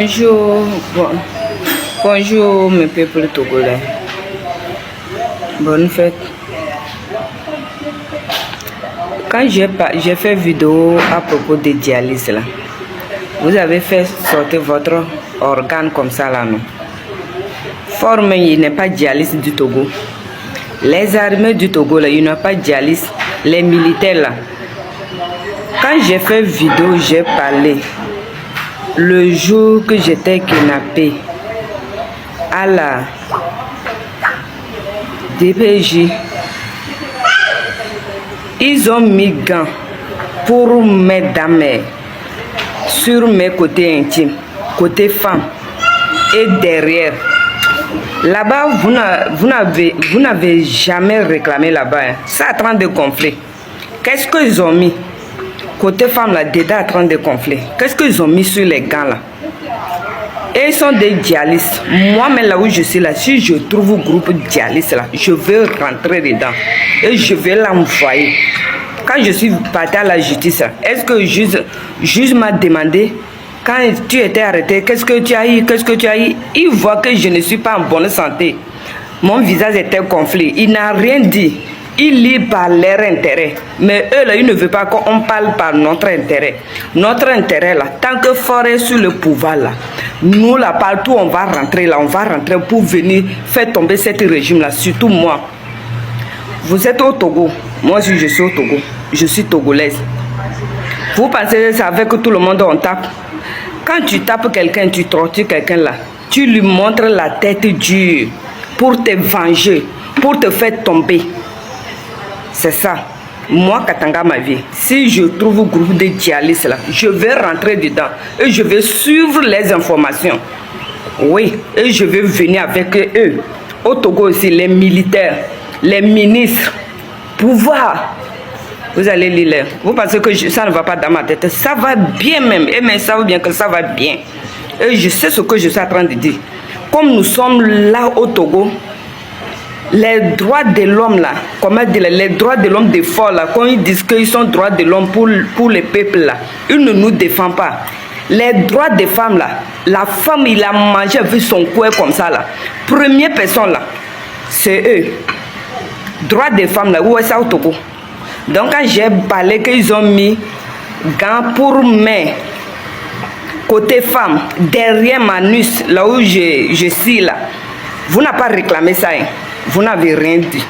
Bonjour, bonjour mes peuples togolais. Bonne fête. Quand j'ai fait vidéo à propos de dialyse là, vous avez fait sortir votre organe comme ça là, non? Forme, il n'est pas dialyse du Togo. Les armées du Togo là, il n'y a pas dialyse. Les militaires là. Quand j'ai fait vidéo, j'ai parlé. Le jour que j'étais kidnappé à la DPJ, ils ont mis gants pour mettre dans sur mes côtés intimes, côté femme et derrière. Là-bas, vous n'avez jamais réclamé là-bas. Hein. Ça est en train de gonfler. Qu'est-ce qu'ils ont mis? Côté femme, là, dedans en train de gonfler. Qu'est-ce qu'ils ont mis sur les gants, là? Et ils sont des dialystes. Moi, mais là où je suis, là, si je trouve un groupe dialyste, là, je vais rentrer dedans. Et je vais l'envoyer. Quand je suis parti à la justice, est-ce que le juge m'a demandé, quand tu étais arrêté, qu'est-ce que tu as eu? Qu'est-ce que tu as eu? Il voit que je ne suis pas en bonne santé. Mon visage était gonflé. Il n'a rien dit. Ils lisent par leur intérêt. Mais eux, là, ils ne veulent pas qu'on parle par notre intérêt. Notre intérêt, là, tant que fort est sur le pouvoir, là, nous, là, partout, on va rentrer, là, on va rentrer pour venir faire tomber ce régime-là, surtout moi. Vous êtes au Togo. Moi aussi, je suis au Togo. Je suis togolaise. Vous pensez que c'est avec tout le monde on tape? Quand tu tapes quelqu'un, tu tortures quelqu'un, là, tu lui montres la tête dure pour te venger, pour te faire tomber. C'est ça. Moi, Katanga, ma vie, si je trouve un groupe de dialystes là, je vais rentrer dedans et je vais suivre les informations. Oui, et je vais venir avec eux. Au Togo aussi, les militaires, les ministres, pouvoir. Vous allez lire. Vous pensez que ça ne va pas dans ma tête? Ça va bien même. Et mais ça veut bien que ça va bien. Et je sais ce que je suis en train de dire. Comme nous sommes là au Togo, les droits de l'homme là, comment dire, les droits de l'homme des forts là, quand ils disent qu'ils sont droits de l'homme pour les peuples là, ils ne nous défendent pas. Les droits des femmes là, la femme il a mangé avec son cœur comme ça là. Première personne là, c'est eux. Droits des femmes là, où est ça au Togo? Donc quand j'ai parlé qu'ils ont mis gants pour main, côté femme, derrière Manus, là où je suis là, vous n'avez pas réclamé ça. Hein? Vous n'avez rien dit.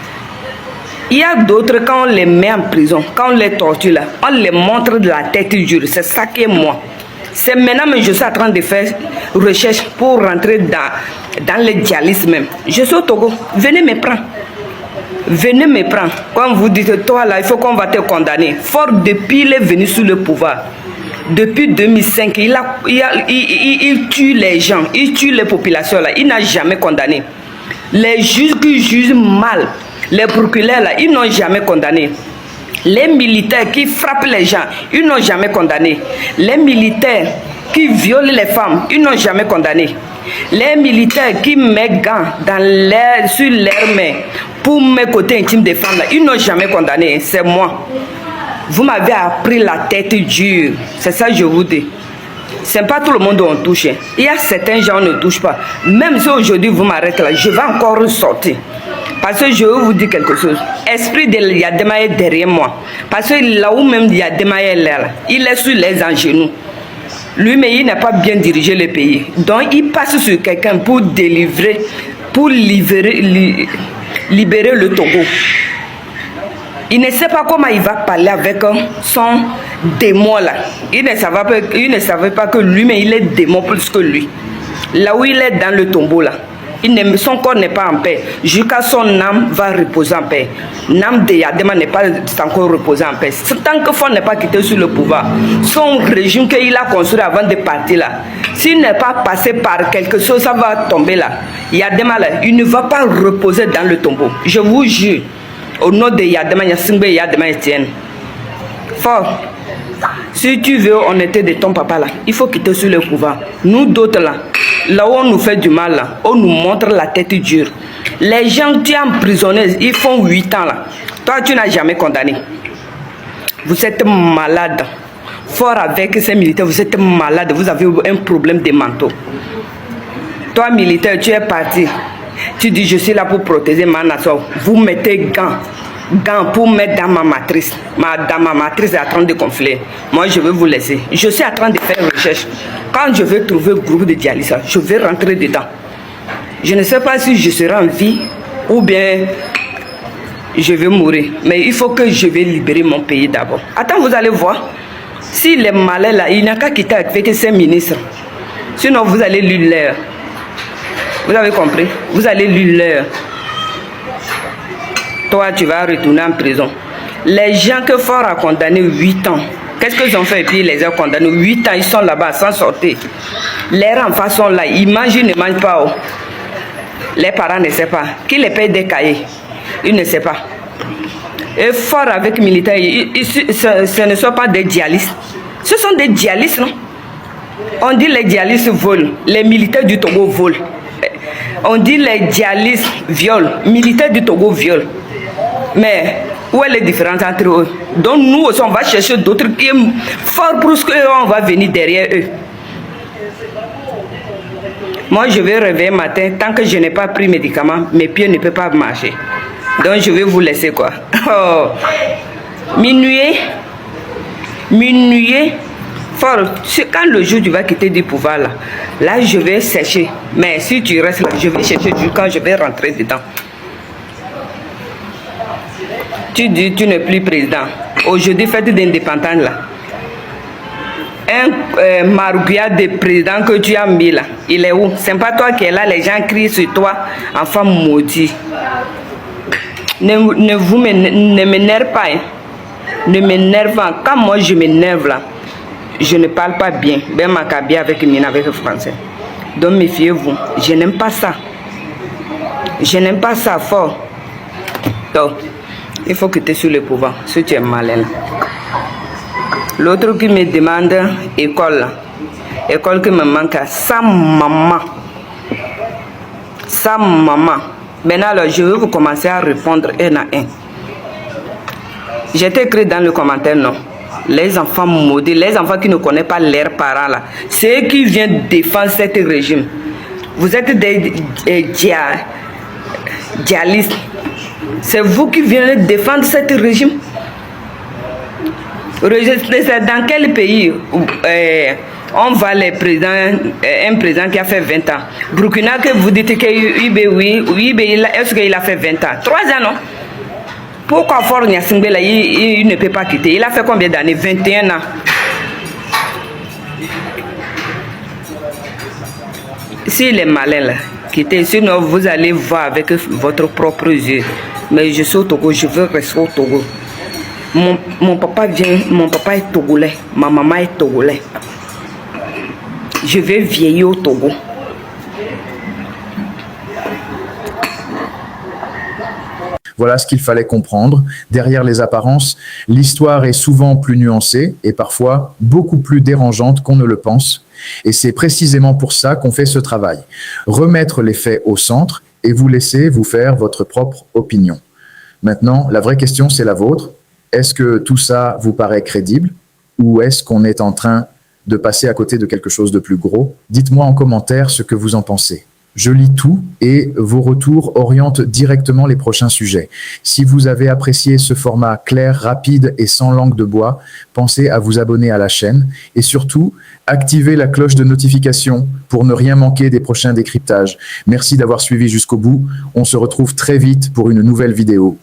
Il y a d'autres, quand on les met en prison, quand on les torture là, on les montre de la tête dure. C'est ça qui est moi. C'est maintenant que je suis en train de faire recherche pour rentrer dans le dialyse même. Je suis au Togo. Venez me prendre. Venez me prendre. Quand vous dites, toi là, il faut qu'on va te condamner. Fort depuis il est venu sous le pouvoir. Depuis 2005, il tue les gens, il tue les populations là. Il n'a jamais condamné. Les juges qui jugent mal, les procureurs là, ils n'ont jamais condamné. Les militaires qui frappent les gens, ils n'ont jamais condamné. Les militaires qui violent les femmes, ils n'ont jamais condamné. Les militaires qui mettent gants sur leurs mains pour mes côtés intimes des femmes là, ils n'ont jamais condamné. C'est moi. Vous m'avez appris la tête dure. C'est ça que je vous dis. C'est pas tout le monde on touche. Il y a certains gens on ne touche pas. Même si aujourd'hui vous m'arrêtez là, je vais encore sortir. Parce que je vais vous dire quelque chose. Esprit de Yadema est derrière moi. Parce que là où même Yadema est là, il est sur les genoux. Lui, mais il n'a pas bien dirigé le pays. Donc il passe sur quelqu'un pour libérer le Togo. Il ne sait pas comment il va parler avec son démon là. Il ne savait pas que lui, mais il est démon plus que lui. Là où il est dans le tombeau là, son corps n'est pas en paix. Jusqu'à son âme va reposer en paix. L'âme de Yadema n'est pas encore reposée en paix. Tant que Ford n'est pas quitté sur le pouvoir, son régime qu'il a construit avant de partir là, s'il n'est pas passé par quelque chose, ça va tomber là. Yadema là, il ne va pas reposer dans le tombeau. Je vous jure. Au nom de Yadema, Yadema Etienne. Fort. Si tu veux honnêteté de ton papa là, il faut quitter sur le pouvoir. Nous d'autres là, là où on nous fait du mal là, on nous montre la tête dure. Les gens qui sont emprisonnés, ils font 8 ans là. Toi, tu n'as jamais condamné. Vous êtes malade. fort avec ces militaires, vous êtes malade, vous avez un problème de manteau. Toi, militaire, tu es parti. Tu dis, je suis là pour protéger ma nation. Vous mettez gants pour mettre dans ma matrice. Dans ma matrice est en train de gonfler. Moi, je vais vous laisser. Je suis en train de faire recherche. Quand je vais trouver le groupe de dialyse, je vais rentrer dedans. Je ne sais pas si je serai en vie ou bien je vais mourir. Mais il faut que je vais libérer mon pays d'abord. Attends, vous allez voir. S'il est malin là, il n'a qu'à quitter avec ses ministres. Sinon, vous allez lui l'air. Vous avez compris? Vous allez lui l'air. Toi, tu vas retourner en prison. Les gens que Fort a condamné 8 ans, qu'est-ce qu'ils ont fait? Et puis ils les ont condamnés 8 ans, ils sont là-bas sans sortir. Les enfants sont là, ils mangent, ils ne mangent pas. Oh. Les parents ne savent pas. Qui les paye des cahiers? Ils ne savent pas. Et Fort avec militaires, ce ne sont pas des dialystes. Ce sont des dialystes, non? On dit les dialystes volent, les militaires du Togo volent. On dit les dialystes violent, militaires du Togo violent. Mais où est la différence entre eux? Donc nous aussi, on va chercher d'autres qui sont forts pour ce qu'on va venir derrière eux. Moi, je vais réveiller matin, tant que je n'ai pas pris médicaments, mes pieds ne peuvent pas marcher. Donc je vais vous laisser quoi. Oh. Minuit, Fort, quand le jour tu vas quitter du pouvoir là, je vais sécher. Mais si tu restes là, je vais chercher quand je vais rentrer dedans. Tu dis, tu n'es plus président. Aujourd'hui, fête d'indépendance là. Un marguerite de président que tu as mis là, il est où? C'est pas toi qui es là, les gens crient sur toi, enfant maudit. Ne m'énerve pas. Hein. Ne m'énerve pas. Quand moi je m'énerve là, je ne parle pas bien. Ben Maccabi avec Mina avec le français. Donc méfiez-vous. Je n'aime pas ça. Je n'aime pas ça fort. Donc, il faut que tu es sur le pouvoir. Si tu es malin. L'autre qui me demande école. École qui me manque. Sa maman. Sa maman. Maintenant, alors, je vais vous commencer à répondre un à un. J'ai écrit dans le commentaire, non. Les enfants maudits, les enfants qui ne connaissent pas leurs parents, là. C'est eux qui viennent défendre ce régime. Vous êtes des dialystes. C'est vous qui venez défendre ce régime. Dans quel pays on va les présidents, un président qui a fait 20 ans. Burkina, que vous dites que est-ce qu'il a fait 20 ans? 3 ans, non? Pourquoi Fort Gnassingbé, là, il ne peut pas quitter? Il a fait combien d'années? 21 ans. S'il est malin, là, quittez. Sinon, vous allez voir avec votre propre yeux. Mais je suis au Togo, je veux rester au Togo. Mon papa est togolais, ma maman est togolais. Je vais vieillir au Togo. Voilà ce qu'il fallait comprendre. Derrière les apparences, l'histoire est souvent plus nuancée et parfois beaucoup plus dérangeante qu'on ne le pense. Et c'est précisément pour ça qu'on fait ce travail. Remettre les faits au centre et vous laisser vous faire votre propre opinion. Maintenant, la vraie question, c'est la vôtre. Est-ce que tout ça vous paraît crédible ou est-ce qu'on est en train de passer à côté de quelque chose de plus gros? Dites-moi en commentaire ce que vous en pensez. Je lis tout et vos retours orientent directement les prochains sujets. Si vous avez apprécié ce format clair, rapide et sans langue de bois, pensez à vous abonner à la chaîne et surtout, activez la cloche de notification pour ne rien manquer des prochains décryptages. Merci d'avoir suivi jusqu'au bout. On se retrouve très vite pour une nouvelle vidéo.